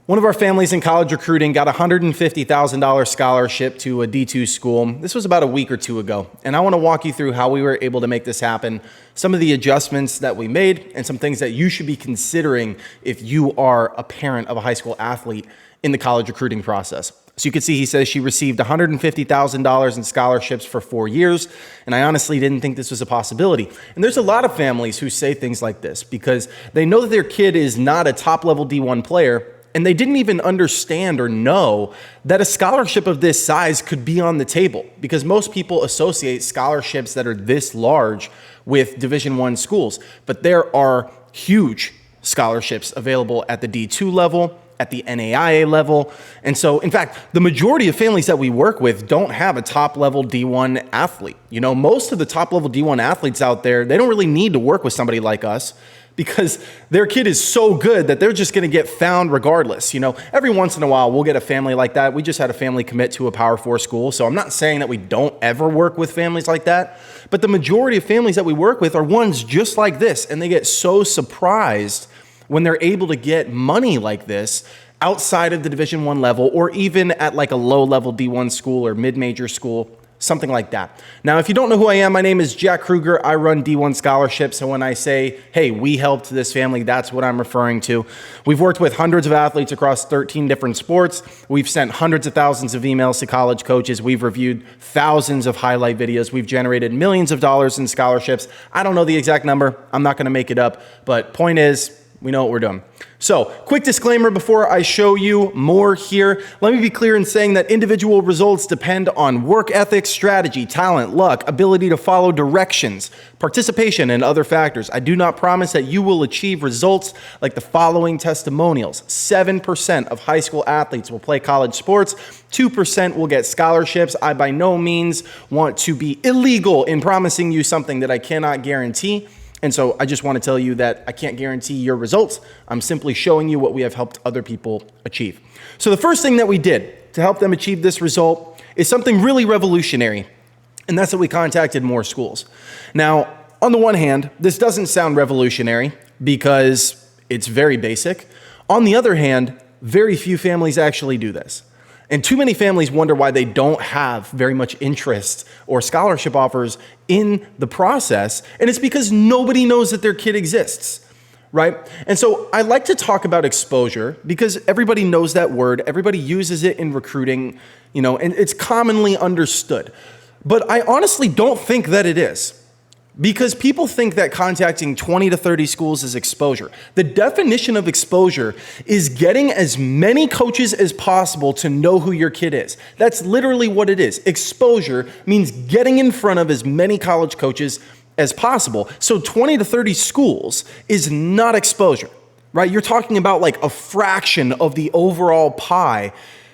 One of our families in college recruiting got a $150,000 scholarship to a D2 school. This was about a week or two ago, and I want to walk you through how we were able to make this happen, some of the adjustments that we made, and some things that you should be considering if you are a parent of a high school athlete in the college recruiting process. So you can see he says she received $150,000 in scholarships for 4 years, and I honestly didn't think this was a possibility. And there's a lot of families who say things like this because they know that their kid is not a top-level D1 player, and they didn't even understand or know that a scholarship of this size could be on the table, because most people associate scholarships that are this large with Division I schools. But there are huge scholarships available at the D2 level, at the NAIA level. And so, in fact, the majority of families that we work with don't have a top-level D1 athlete. You know, most of the top-level D1 athletes out there, they don't really need to work with somebody like us, because their kid is so good that they're just going to get found regardless. You know, every once in a while, we'll get a family like that. We just had a family commit to a Power 4 school, so I'm not saying that we don't ever work with families like that, but the majority of families that we work with are ones just like this, and they get so surprised when they're able to get money like this outside of the Division I level, or even at like a low-level D1 school or mid-major school, something like that. Now, if you don't know who I am, my name is Jack Kruger. I run D1 scholarships. So when I say, hey, we helped this family, that's what I'm referring to. We've worked with hundreds of athletes across 13 different sports. We've sent hundreds of thousands of emails to college coaches. We've reviewed thousands of highlight videos. We've generated millions of dollars in scholarships. I don't know the exact number. I'm not going to make it up. But point is, we know what we're doing. So, quick disclaimer before I show you more here. Let me be clear in saying that individual results depend on work ethic, strategy, talent, luck, ability to follow directions, participation, and other factors. I do not promise that you will achieve results like the following testimonials. 7% of high school athletes will play college sports. 2% will get scholarships. I by no means want to be illegal in promising you something that I cannot guarantee. And so I just want to tell you that I can't guarantee your results. I'm simply showing you what we have helped other people achieve. So the first thing that we did to help them achieve this result is something really revolutionary, and that's that we contacted more schools. Now, on the one hand, this doesn't sound revolutionary because it's very basic. On the other hand, very few families actually do this. And too many families wonder why they don't have very much interest or scholarship offers in the process. And it's because nobody knows that their kid exists, right? And so I like to talk about exposure because everybody knows that word. Everybody uses it in recruiting, you know, and it's commonly understood. But I honestly don't think that it is. Because people think that contacting 20 to 30 schools is exposure. The definition of exposure is getting as many coaches as possible to know who your kid is. That's literally what it is. Exposure means getting in front of as many college coaches as possible. So 20 to 30 schools is not exposure, right? You're talking about like a fraction of the overall pie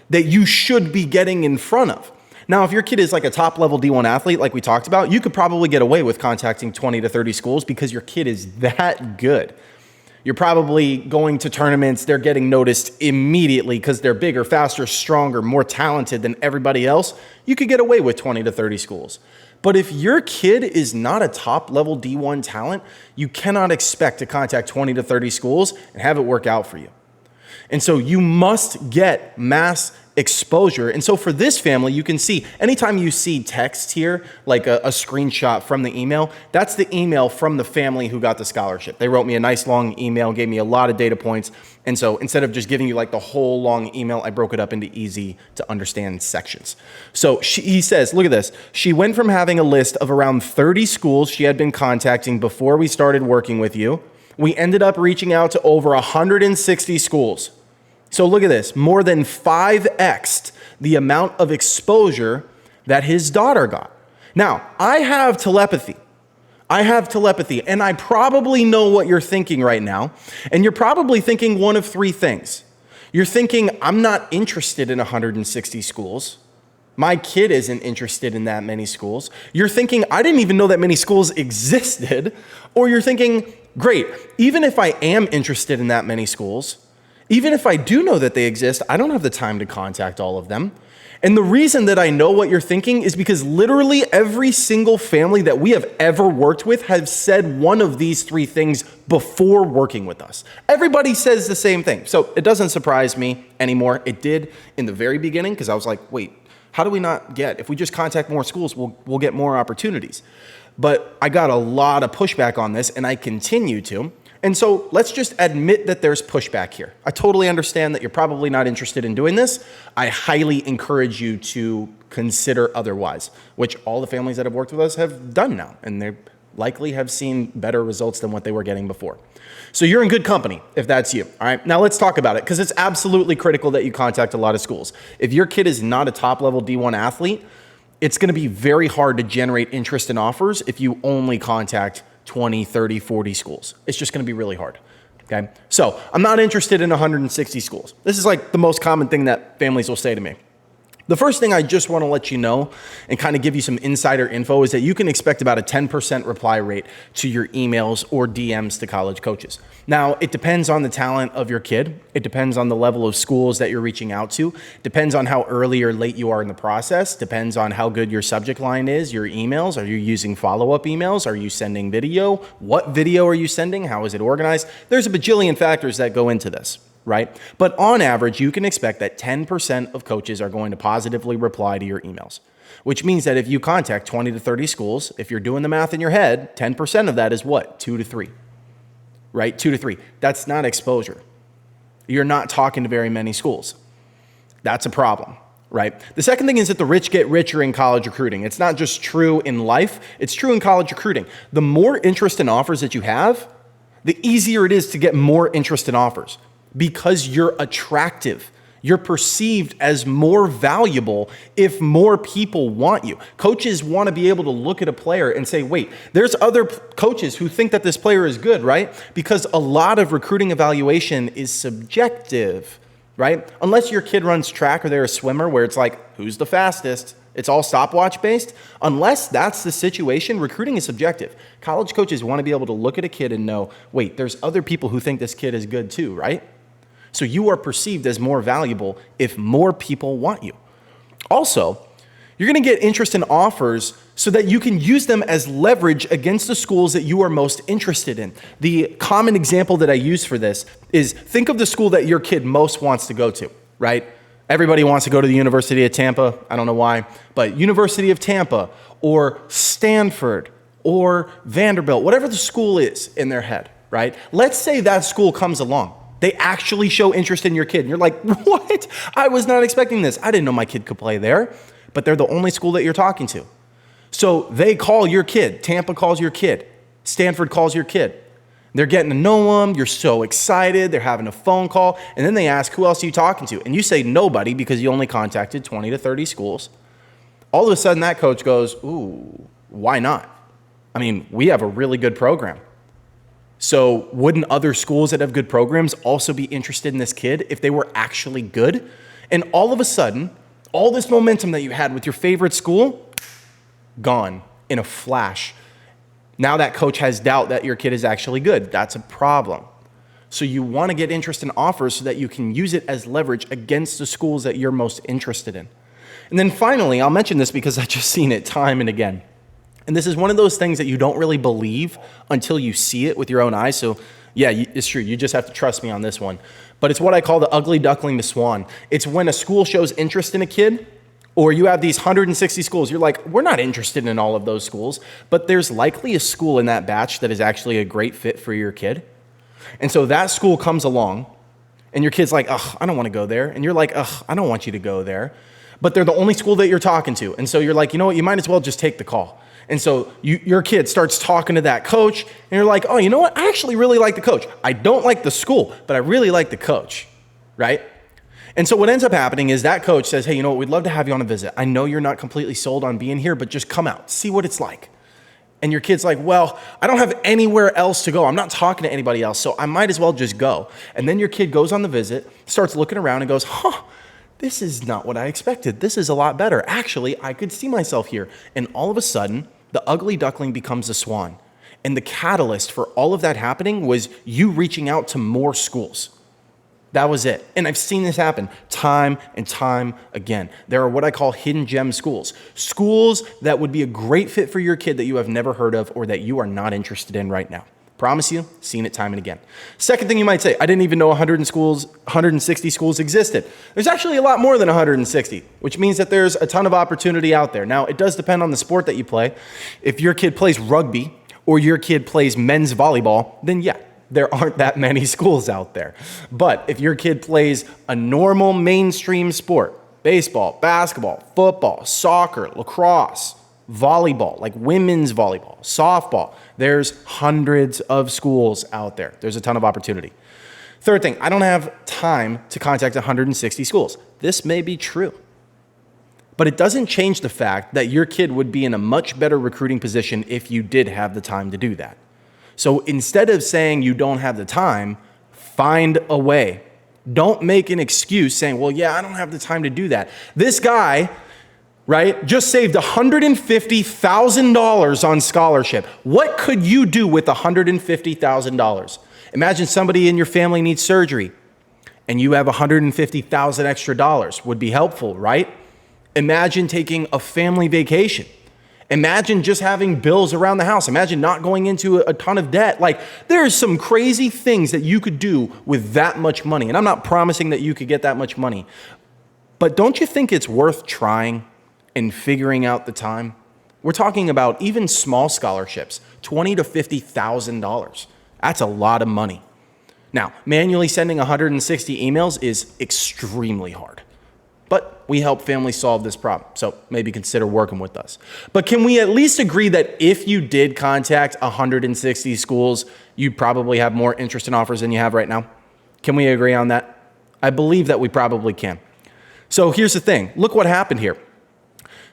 that you should be getting in front of. Now, if your kid is like a top-level D1 athlete, like we talked about, you could probably get away with contacting 20 to 30 schools because your kid is that good. You're probably going to tournaments, they're getting noticed immediately because they're bigger, faster, stronger, more talented than everybody else. You could get away with 20 to 30 schools. But if your kid is not a top-level D1 talent, you cannot expect to contact 20 to 30 schools and have it work out for you. And so you must get mass exposure. And so for this family, you can see anytime you see text here, like a screenshot from the email, that's the email from the family who got the scholarship. They wrote me a nice long email, gave me a lot of data points. And so instead of just giving you like the whole long email, I broke it up into easy to understand sections. So he says, look at this. She went from having a list of around 30 schools she had been contacting before we started working with you. We ended up reaching out to over 160 schools. So look at this, more than 5x'd the amount of exposure that his daughter got. Now, I have telepathy, and I probably know what you're thinking right now, and you're probably thinking one of three things. You're thinking, I'm not interested in 160 schools. My kid isn't interested in that many schools. You're thinking, I didn't even know that many schools existed. Or you're thinking, great, even if I am interested in that many schools, Even if I do know that they exist, I don't have the time to contact all of them. And the reason that I know what you're thinking is because literally every single family that we have ever worked with has said one of these three things before working with us. Everybody says the same thing. So it doesn't surprise me anymore. It did in the very beginning because I was like, wait, how do we not get, if we just contact more schools, we'll get more opportunities. But I got a lot of pushback on this and I continue to. And so let's just admit that there's pushback here. I totally understand that you're probably not interested in doing this. I highly encourage you to consider otherwise, which all the families that have worked with us have done now, and they likely have seen better results than what they were getting before. So you're in good company if that's you. All right, now let's talk about it because it's absolutely critical that you contact a lot of schools. If your kid is not a top level D1 athlete, it's going to be very hard to generate interest in offers if you only contact 20, 30, 40 schools. It's just going to be really hard. Okay. So I'm not interested in 160 schools. This is like the most common thing that families will say to me. The first thing I just want to let you know and kind of give you some insider info is that you can expect about a 10% reply rate to your emails or DMs to college coaches. Now, it depends on the talent of your kid. It depends on the level of schools that you're reaching out to. Depends on how early or late you are in the process. Depends on how good your subject line is, your emails. Are you using follow-up emails? Are you sending video? What video are you sending? How is it organized? There's a bajillion factors that go into this. Right? But on average, you can expect that 10% of coaches are going to positively reply to your emails, which means that if you contact 20 to 30 schools, if you're doing the math in your head, 10% of that is what? 2 to 3, right? 2 to 3. That's not exposure. You're not talking to very many schools. That's a problem, right? The second thing is that the rich get richer in college recruiting. It's not just true in life, it's true in college recruiting. The more interest in offers that you have, the easier it is to get more interest in offers. Because you're attractive. You're perceived as more valuable if more people want you. Coaches want to be able to look at a player and say, wait, there's other coaches who think that this player is good, right? Because a lot of recruiting evaluation is subjective, right? Unless your kid runs track or they're a swimmer where it's like, who's the fastest? It's all stopwatch based. Unless that's the situation, recruiting is subjective. College coaches want to be able to look at a kid and know, wait, there's other people who think this kid is good too, right? So you are perceived as more valuable if more people want you. Also, you're going to get interest in offers so that you can use them as leverage against the schools that you are most interested in. The common example that I use for this is think of the school that your kid most wants to go to, right? Everybody wants to go to the University of Tampa. I don't know why, but University of Tampa or Stanford or Vanderbilt, whatever the school is in their head, right? Let's say that school comes along. They actually show interest in your kid. And you're like, what? I was not expecting this. I didn't know my kid could play there. But they're the only school that you're talking to. So they call your kid. Tampa calls your kid. Stanford calls your kid. They're getting to know them. You're so excited. They're having a phone call. And then they ask, who else are you talking to? And you say nobody because you only contacted 20 to 30 schools. All of a sudden that coach goes, ooh, why not? I mean, we have a really good program. So wouldn't other schools that have good programs also be interested in this kid if they were actually good? And all of a sudden, all this momentum that you had with your favorite school, gone in a flash. Now that coach has doubt that your kid is actually good. That's a problem. So you want to get interest in offers so that you can use it as leverage against the schools that you're most interested in. And then finally, I'll mention this because I've just seen it time and again. And this is one of those things that you don't really believe until you see it with your own eyes. So yeah, it's true. You just have to trust me on this one. But it's what I call the ugly duckling to swan. It's when a school shows interest in a kid, or you have these 160 schools. You're like, we're not interested in all of those schools. But there's likely a school in that batch that is actually a great fit for your kid. And so that school comes along, and your kid's like, ugh, I don't want to go there. And you're like, ugh, I don't want you to go there. But they're the only school that you're talking to. And so you're like, you know what? You might as well just take the call. And so your kid starts talking to that coach, and you're like, oh, you know what? I actually really like the coach. I don't like the school, but I really like the coach, right? And so what ends up happening is that coach says, hey, you know what? We'd love to have you on a visit. I know you're not completely sold on being here, but just come out, see what it's like. And your kid's like, well, I don't have anywhere else to go. I'm not talking to anybody else, so I might as well just go. And then your kid goes on the visit, starts looking around and goes, this is not what I expected. This is a lot better. Actually, I could see myself here. And all of a sudden, the ugly duckling becomes a swan. And the catalyst for all of that happening was you reaching out to more schools. That was it. And I've seen this happen time and time again. There are what I call hidden gem schools. Schools that would be a great fit for your kid that you have never heard of or that you are not interested in right now. Promise you, seen it time and again. Second thing you might say, I didn't even know 160 schools existed. There's actually a lot more than 160, which means that there's a ton of opportunity out there. Now, it does depend on the sport that you play. If your kid plays rugby or your kid plays men's volleyball, then yeah, there aren't that many schools out there. But if your kid plays a normal mainstream sport, baseball, basketball, football, soccer, lacrosse, volleyball, like women's volleyball, softball, there's hundreds of schools out there. There's a ton of opportunity. Third thing, I don't have time to contact 160 schools. This may be true, but it doesn't change the fact that your kid would be in a much better recruiting position if you did have the time to do that. So instead of saying you don't have the time, find a way. Don't make an excuse saying, well, yeah, I don't have the time to do that. This guy, right, just saved $150,000 on scholarship. What could you do with $150,000? Imagine somebody in your family needs surgery and you have $150,000 extra dollars. Would be helpful, right? Imagine taking a family vacation. Imagine just having bills around the house. Imagine not going into a ton of debt. Like, there's some crazy things that you could do with that much money. And I'm not promising that you could get that much money. But don't you think it's worth trying and figuring out the time? We're talking about even small scholarships, $20,000 to $50,000. That's a lot of money. Now, manually sending 160 emails is extremely hard. But we help families solve this problem, so maybe consider working with us. But can we at least agree that if you did contact 160 schools, you'd probably have more interest in offers than you have right now? Can we agree on that? I believe that we probably can. So here's the thing. Look what happened here.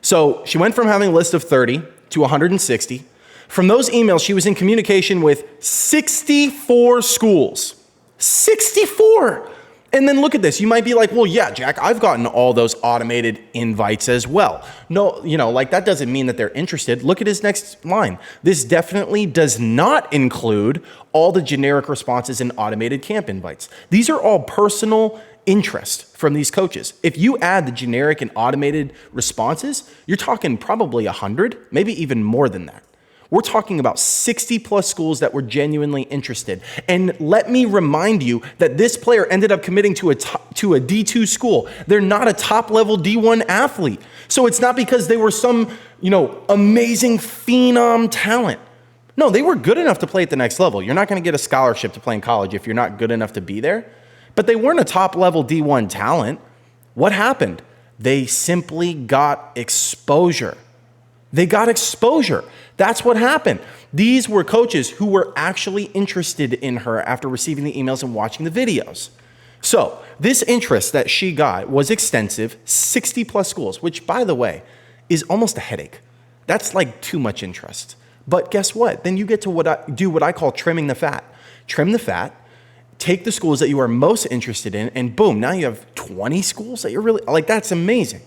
So she went from having a list of 30 to 160. From those emails, she was in communication with 64 schools. 64! And then look at this. You might be like, well, yeah, Jack, I've gotten all those automated invites as well. No, like that doesn't mean that they're interested. Look at his next line. This definitely does not include all the generic responses and automated camp invites. These are all personal interest from these coaches. If you add the generic and automated responses, you're talking probably 100, maybe even more than that. We're talking about 60 plus schools that were genuinely interested. And let me remind you that this player ended up committing to a D2 school. They're not a top level D1 athlete. So it's not because they were some, amazing phenom talent. No, they were good enough to play at the next level. You're not going to get a scholarship to play in college if you're not good enough to be there. But they weren't a top level D1 talent. What happened? They simply got exposure. They got exposure. That's what happened. These were coaches who were actually interested in her after receiving the emails and watching the videos. So this interest that she got was extensive, 60 plus schools, which, by the way, is almost a headache. That's like too much interest. But guess what? Then you get to do what I call trimming the fat. Trim the fat, take the schools that you are most interested in, and boom, now you have 20 schools that you're really, like, that's amazing.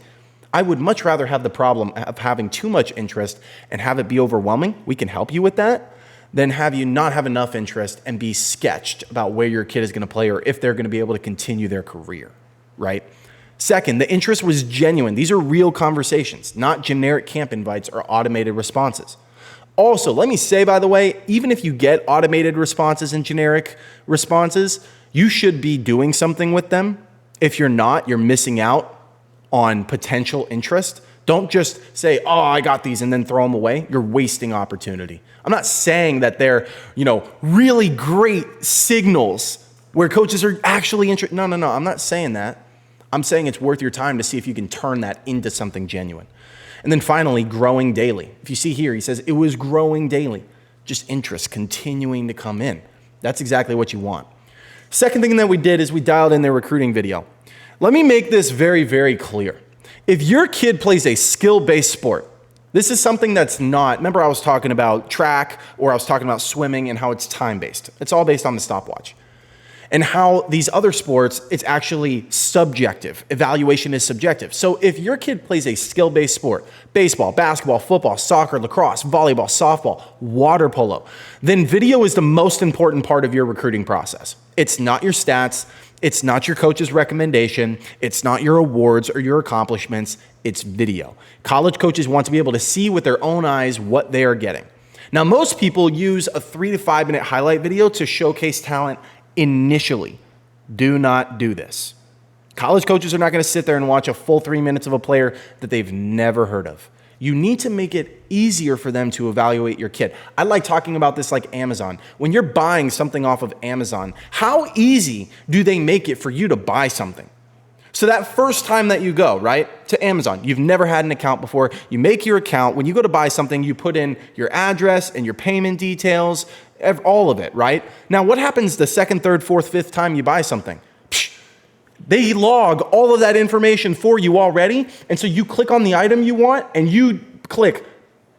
I would much rather have the problem of having too much interest and have it be overwhelming. We can help you with that. Than have you not have enough interest and be sketched about where your kid is going to play or if they're going to be able to continue their career, right? Second, the interest was genuine. These are real conversations, not generic camp invites or automated responses. Also, let me say, by the way, even if you get automated responses and generic responses, you should be doing something with them. If you're not, you're missing out on potential interest. Don't just say, oh, I got these, and then throw them away. You're wasting opportunity. I'm not saying that they're, really great signals where coaches are actually interested. No. I'm not saying that. I'm saying it's worth your time to see if you can turn that into something genuine. And then finally, growing daily. If you see here, he says it was growing daily. Just interest continuing to come in. That's exactly what you want. Second thing that we did is we dialed in their recruiting video. Let me make this very, very clear. If your kid plays a skill-based sport, this is something that's not, remember I was talking about track or I was talking about swimming and how it's time-based. It's all based on the stopwatch. And how these other sports, it's actually subjective. Evaluation is subjective. So if your kid plays a skill-based sport, baseball, basketball, football, soccer, lacrosse, volleyball, softball, water polo, then video is the most important part of your recruiting process. It's not your stats. It's not your coach's recommendation. It's not your awards or your accomplishments. It's video. College coaches want to be able to see with their own eyes what they are getting. Now, most people use a 3 to 5 minute highlight video to showcase talent initially. Do not do this. College coaches are not going to sit there and watch a full 3 minutes of a player that they've never heard of. You need to make it easier for them to evaluate your kid. I like talking about this like Amazon. When you're buying something off of Amazon, how easy do they make it for you to buy something? So that first time that you go, right, to Amazon, you've never had an account before, you make your account. When you go to buy something, you put in your address and your payment details, all of it, right? Now, what happens the second, third, fourth, fifth time you buy something? They log all of that information for you already. And so you click on the item you want and you click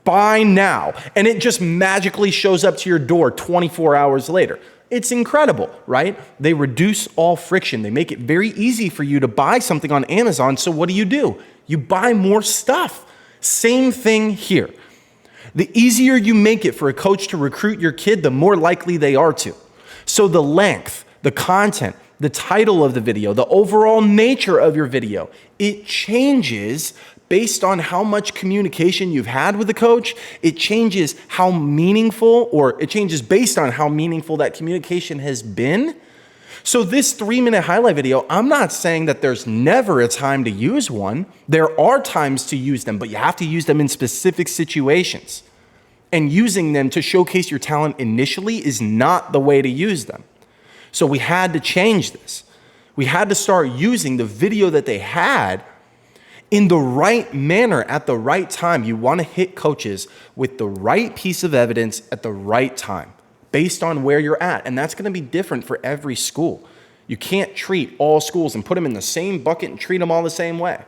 buy now. And it just magically shows up to your door 24 hours later. It's incredible, right? They reduce all friction. They make it very easy for you to buy something on Amazon. So what do? You buy more stuff. Same thing here. The easier you make it for a coach to recruit your kid, the more likely they are to. So the length, the content, the title of the video, the overall nature of your video, it changes based on how much communication you've had with the coach. It changes how meaningful, or it changes based on how meaningful that communication has been. So this 3 minute highlight video, I'm not saying that there's never a time to use one. There are times to use them, but you have to use them in specific situations. And using them to showcase your talent initially is not the way to use them. So we had to change this. We had to start using the video that they had in the right manner at the right time. You want to hit coaches with the right piece of evidence at the right time, based on where you're at. And that's going to be different for every school. You can't treat all schools and put them in the same bucket and treat them all the same way.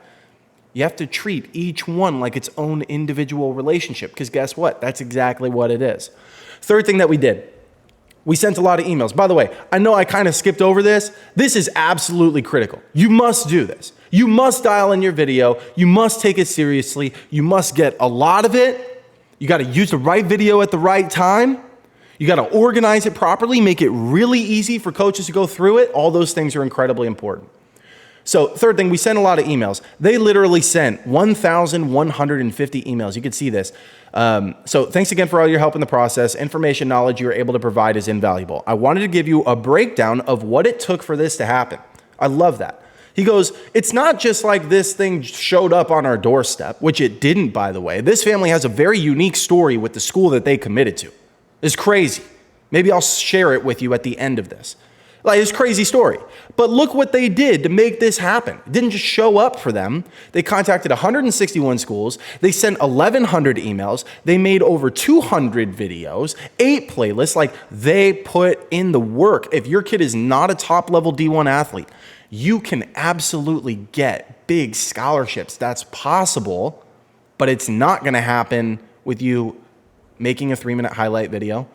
You have to treat each one like its own individual relationship, because guess what? That's exactly what it is. Third thing that we did, we sent a lot of emails. By the way, I know I kind of skipped over this. This is absolutely critical. You must do this. You must dial in your video. You must take it seriously. You must get a lot of it. You got to use the right video at the right time. You got to organize it properly, make it really easy for coaches to go through it. All those things are incredibly important. So third thing, we sent a lot of emails. They literally sent 1,150 emails. You can see this. So thanks again for all your help in the process. Information, knowledge you are able to provide is invaluable. I wanted to give you a breakdown of what it took for this to happen. I love that. He goes, it's not just like this thing showed up on our doorstep, which it didn't, by the way. This family has a very unique story with the school that they committed to. It's crazy. Maybe I'll share it with you at the end of this. Like, it's a crazy story. But look what they did to make this happen. It didn't just show up for them. They contacted 161 schools. They sent 1,100 emails. They made over 200 videos, 8 playlists. Like, they put in the work. If your kid is not a top-level D1 athlete, you can absolutely get big scholarships. That's possible, but it's not going to happen with you making a 3-minute highlight video,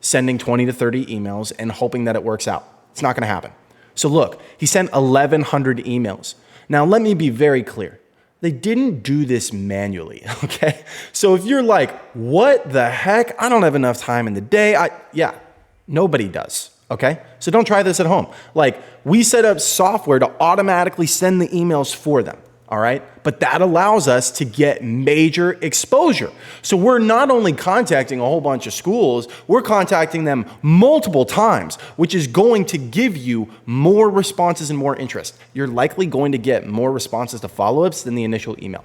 sending 20 to 30 emails, and hoping that it works out. It's not going to happen. So look, he sent 1,100 emails. Now, let me be very clear. They didn't do this manually, okay? So if you're like, what the heck? I don't have enough time in the day. Yeah, nobody does, okay? So don't try this at home. Like, we set up software to automatically send the emails for them. All right. But that allows us to get major exposure. So we're not only contacting a whole bunch of schools, we're contacting them multiple times, which is going to give you more responses and more interest. You're likely going to get more responses to follow-ups than the initial email.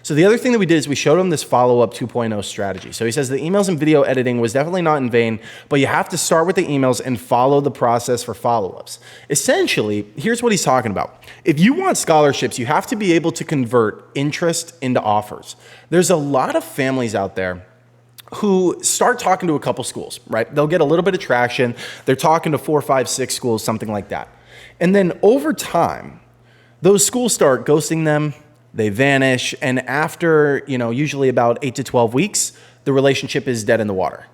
So the other thing that we did is we showed him this follow-up 2.0 strategy. So he says the emails and video editing was definitely not in vain, but you have to start with the emails and follow the process for follow-ups. Essentially, here's what he's talking about. If you want scholarships, you have to be able to convert interest into offers. There's a lot of families out there who start talking to a couple schools, right? They'll get a little bit of traction. They're talking to 4, 5, 6 schools, something like that. And then over time, those schools start ghosting them. They vanish, and after, usually about 8 to 12 weeks, the relationship is dead in the water,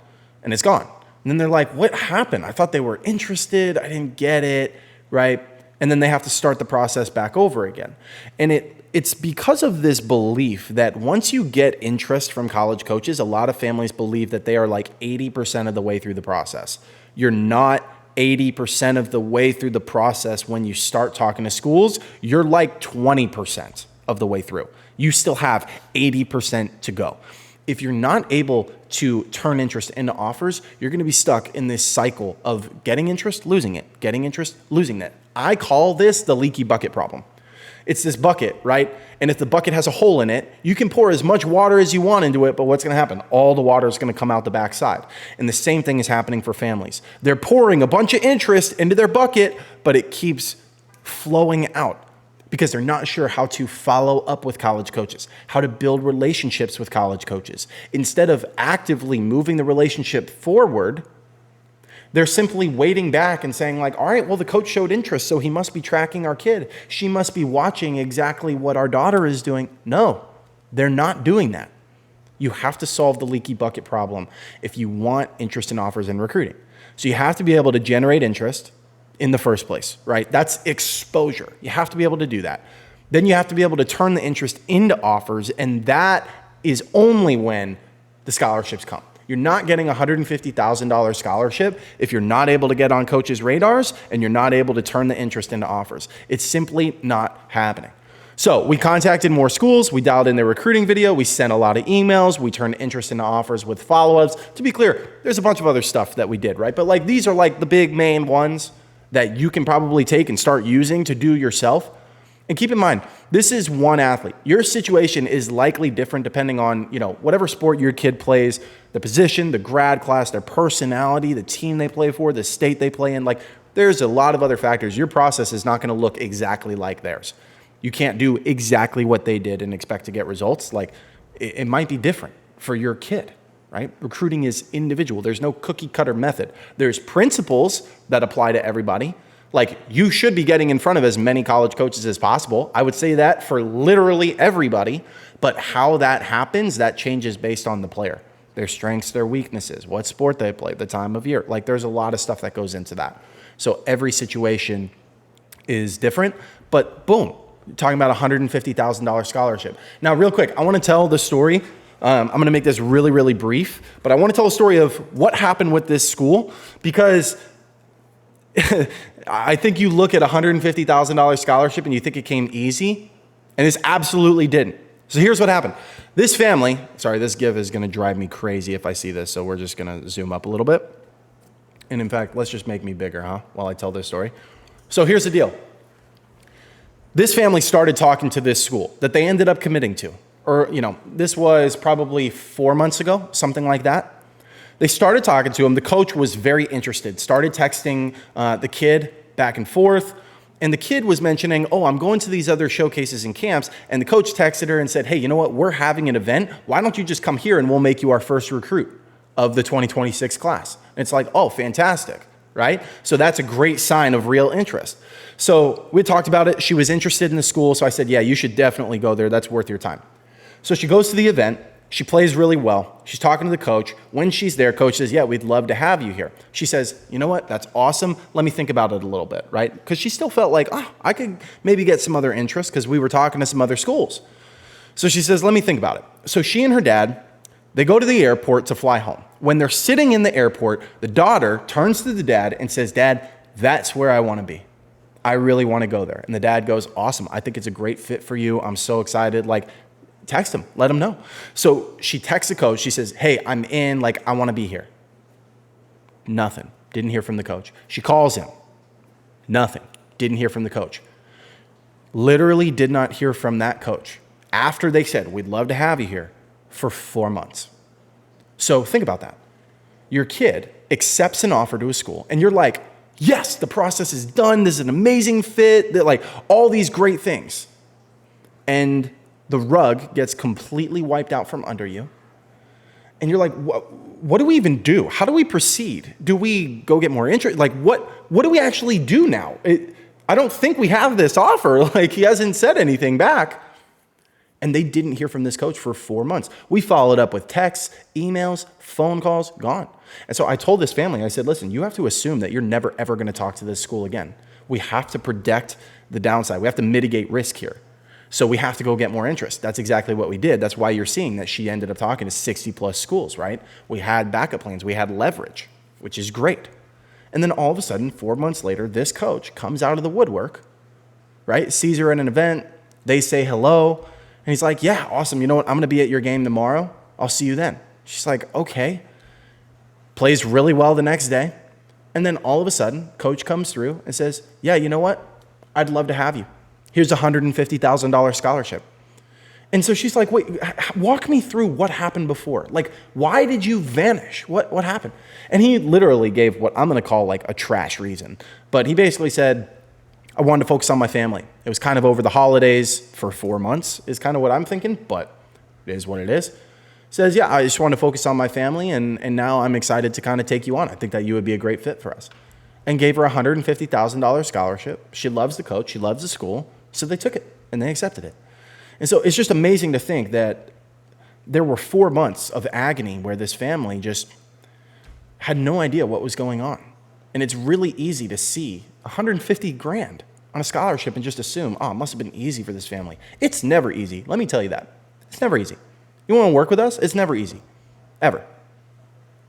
and it's gone. And then they're like, what happened? I thought they were interested. I didn't get it, right? And then they have to start the process back over again. And it's because of this belief that once you get interest from college coaches, a lot of families believe that they are like 80% of the way through the process. You're not 80% of the way through the process when you start talking to schools. You're like 20% of the way through. You still have 80% to go. If you're not able to turn interest into offers, you're going to be stuck in this cycle of getting interest, losing it, getting interest, losing it. I call this the leaky bucket problem. It's this bucket, right? And if the bucket has a hole in it, you can pour as much water as you want into it, but what's going to happen? All the water is going to come out the backside. And the same thing is happening for families. They're pouring a bunch of interest into their bucket, but it keeps flowing out because they're not sure how to follow up with college coaches, how to build relationships with college coaches. Instead of actively moving the relationship forward, they're simply waiting back and saying like, all right, well, the coach showed interest, so he must be tracking our kid. She must be watching exactly what our daughter is doing. No, they're not doing that. You have to solve the leaky bucket problem if you want interest in offers and recruiting. So you have to be able to generate interest in the first place, right? That's exposure. You have to be able to do that. Then you have to be able to turn the interest into offers, and that is only when the scholarships come. You're not getting a $150,000 scholarship if you're not able to get on coaches' radars and you're not able to turn the interest into offers. It's simply not happening. So we contacted more schools. We dialed in their recruiting video. We sent a lot of emails. We turned interest into offers with follow-ups. To be clear, there's a bunch of other stuff that we did, right? But like these are like the big main ones that you can probably take and start using to do yourself. And keep in mind, this is one athlete. Your situation is likely different depending on, whatever sport your kid plays, the position, the grad class, their personality, the team they play for, the state they play in. Like there's a lot of other factors. Your process is not going to look exactly like theirs. You can't do exactly what they did and expect to get results. Like it might be different for your kid, right? Recruiting is individual. There's no cookie cutter method. There's principles that apply to everybody. Like you should be getting in front of as many college coaches as possible. I would say that for literally everybody, but how that happens, that changes based on the player, their strengths, their weaknesses, what sport they play, the time of year. Like there's a lot of stuff that goes into that. So every situation is different, but boom, talking about a $150,000 scholarship. Now, real quick, I want to tell the story. I'm going to make this really, really brief, but I want to tell a story of what happened with this school because I think you look at a $150,000 scholarship and you think it came easy, and this absolutely didn't. So here's what happened. This family, sorry, this GIF is going to drive me crazy if I see this, so we're just going to zoom up a little bit. And in fact, let's just make me bigger, while I tell this story. So here's the deal. This family started talking to this school that they ended up committing to. Or, this was probably 4 months ago, something like that. They started talking to him. The coach was very interested, started texting the kid back and forth. And the kid was mentioning, I'm going to these other showcases and camps. And the coach texted her and said, hey, you know what? We're having an event. Why don't you just come here and we'll make you our first recruit of the 2026 class? And it's like, oh, fantastic, right? So that's a great sign of real interest. So we talked about it. She was interested in the school. So I said, yeah, you should definitely go there. That's worth your time. So she goes to the event. She plays really well. She's talking to the coach. When she's there, coach says, yeah, we'd love to have you here. She says, you know what? That's awesome. Let me think about it a little bit, right? Because she still felt like, I could maybe get some other interest because we were talking to some other schools. So she says, let me think about it. So she and her dad, they go to the airport to fly home. When they're sitting in the airport, the daughter turns to the dad and says, Dad, that's where I want to be. I really want to go there. And the dad goes, awesome. I think it's a great fit for you. I'm so excited. Text him, let him know. So she texts the coach. She says, hey, I'm in, I want to be here. Nothing. Didn't hear from the coach. She calls him. Nothing. Didn't hear from the coach. Literally did not hear from that coach after they said, we'd love to have you here for 4 months. So think about that. Your kid accepts an offer to a school and you're like, yes, the process is done. This is an amazing fit. All these great things. And the rug gets completely wiped out from under you. And you're like, what do we even do? How do we proceed? Do we go get more interest? What do we actually do now? I don't think we have this offer. He hasn't said anything back. And they didn't hear from this coach for 4 months. We followed up with texts, emails, phone calls, gone. And so I told this family, I said, listen, you have to assume that you're never, ever going to talk to this school again. We have to protect the downside. We have to mitigate risk here. So we have to go get more interest. That's exactly what we did. That's why you're seeing that she ended up talking to 60 plus schools, right? We had backup plans. We had leverage, which is great. And then all of a sudden, 4 months later, this coach comes out of the woodwork, right? Sees her at an event. They say hello. And he's like, yeah, awesome. You know what? I'm going to be at your game tomorrow. I'll see you then. She's like, okay. Plays really well the next day. And then all of a sudden, coach comes through and says, yeah, you know what? I'd love to have you. Here's a $150,000 scholarship. And so she's like, wait, walk me through what happened before. Like, why did you vanish? What happened? And he literally gave what I'm going to call like a trash reason. But he basically said, I wanted to focus on my family. It was kind of over the holidays for 4 months is kind of what I'm thinking, but it is what it is. Says, yeah, I just want to focus on my family, and now I'm excited to kind of take you on. I think that you would be a great fit for us. And gave her a $150,000 scholarship. She loves the coach. She loves the school. So they took it, and they accepted it. And so it's just amazing to think that there were 4 months of agony where this family just had no idea what was going on. And it's really easy to see 150 grand on a scholarship and just assume, oh, it must have been easy for this family. It's never easy. Let me tell you that. It's never easy. You want to work with us? It's never easy, ever.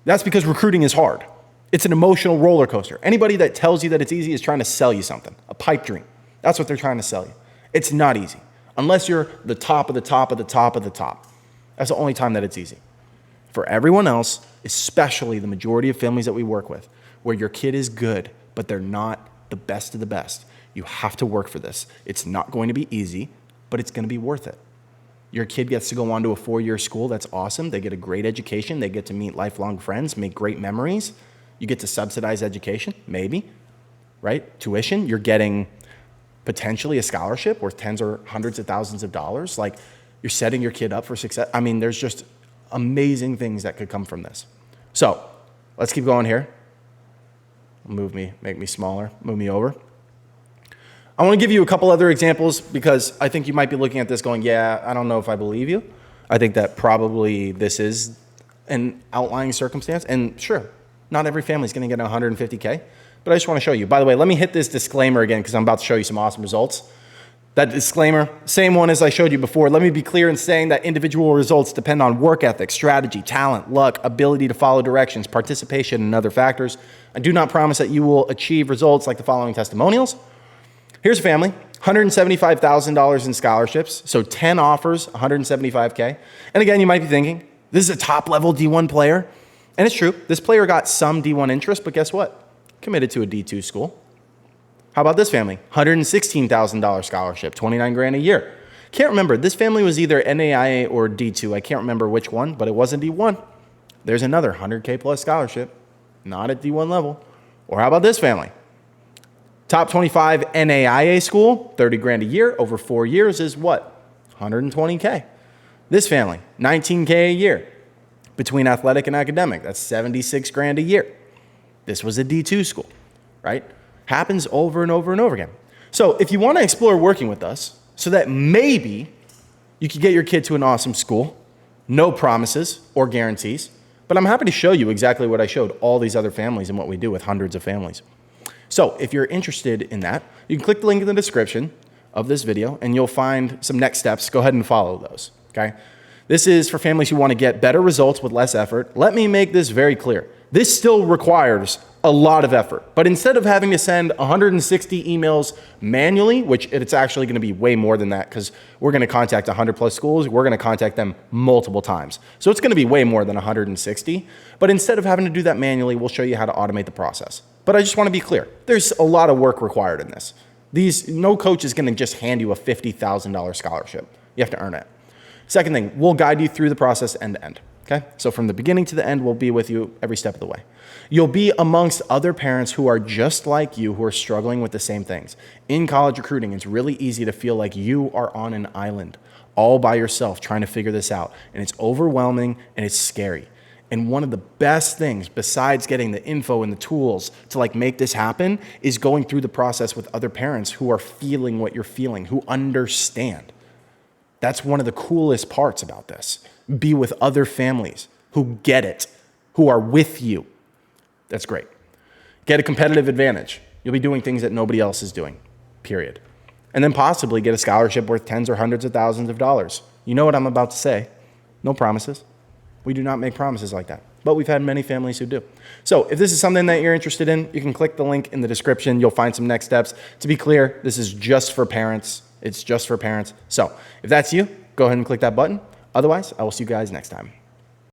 That's because recruiting is hard. It's an emotional roller coaster. Anybody that tells you that it's easy is trying to sell you something, a pipe dream. That's what they're trying to sell you. It's not easy. Unless you're the top of the top of the top of the top. That's the only time that it's easy. For everyone else, especially the majority of families that we work with, where your kid is good, but they're not the best of the best, you have to work for this. It's not going to be easy, but it's going to be worth it. Your kid gets to go on to a 4-year school. That's awesome. They get a great education. They get to meet lifelong friends, make great memories. You get to subsidize education, maybe, right? Tuition, you're getting potentially a scholarship worth tens or hundreds of thousands of dollars. Like, you're setting your kid up for success. I mean, there's just amazing things that could come from this. So let's keep going here. Make me smaller, move me over. I want to give you a couple other examples because I think you might be looking at this going, yeah, I don't know if I believe you. I think that probably this is an outlying circumstance. And sure, not every family is going to get 150K, but I just want to show you. By the way, let me hit this disclaimer again because I'm about to show you some awesome results. That disclaimer, same one as I showed you before. Let me be clear in saying that individual results depend on work ethic, strategy, talent, luck, ability to follow directions, participation, and other factors. I do not promise that you will achieve results like the following testimonials. Here's a family, $175,000 in scholarships, so 10 offers, $175K. And again, you might be thinking, this is a top-level D1 player. And it's true, this player got some D1 interest, but guess what? Committed to a D2 school. How about this family? $116,000 scholarship, 29 grand a year. Can't remember, this family was either NAIA or D2. I can't remember which one, but it wasn't D1. There's another 100K plus scholarship, not at D1 level. Or how about this family? Top 25 NAIA school, 30 grand a year, over 4 years is what? 120K. This family, 19K a year. Between athletic and academic, that's 76 grand a year. This was a D2 school, right? Happens over and over and over again. So if you want to explore working with us so that maybe you could get your kid to an awesome school, no promises or guarantees, but I'm happy to show you exactly what I showed all these other families and what we do with hundreds of families. So if you're interested in that, you can click the link in the description of this video and you'll find some next steps. Go ahead and follow those, okay? This is for families who want to get better results with less effort. Let me make this very clear. This still requires a lot of effort, but instead of having to send 160 emails manually, which it's actually going to be way more than that because we're going to contact 100 plus schools, we're going to contact them multiple times. So it's going to be way more than 160, but instead of having to do that manually, we'll show you how to automate the process. But I just want to be clear, there's a lot of work required in this. No coach is going to just hand you a $50,000 scholarship. You have to earn it. Second thing, we'll guide you through the process end to end. Okay? So from the beginning to the end, we'll be with you every step of the way. You'll be amongst other parents who are just like you, who are struggling with the same things. In college recruiting, it's really easy to feel like you are on an island all by yourself trying to figure this out. And it's overwhelming and it's scary. And one of the best things besides getting the info and the tools to like make this happen is going through the process with other parents who are feeling what you're feeling, who understand. That's one of the coolest parts about this. Be with other families who get it. who are with you. That's great. Get a competitive advantage. You'll be doing things that nobody else is doing, period. And then possibly get a scholarship worth tens or hundreds of thousands of dollars. You know what I'm about to say. No promises. We do not make promises like that. But we've had many families who do. So if this is something that you're interested in, you can click the link in the description. You'll find some next steps. To be clear, this is just for parents. It's just for parents. So if that's you, go ahead and click that button. Otherwise, I will see you guys next time.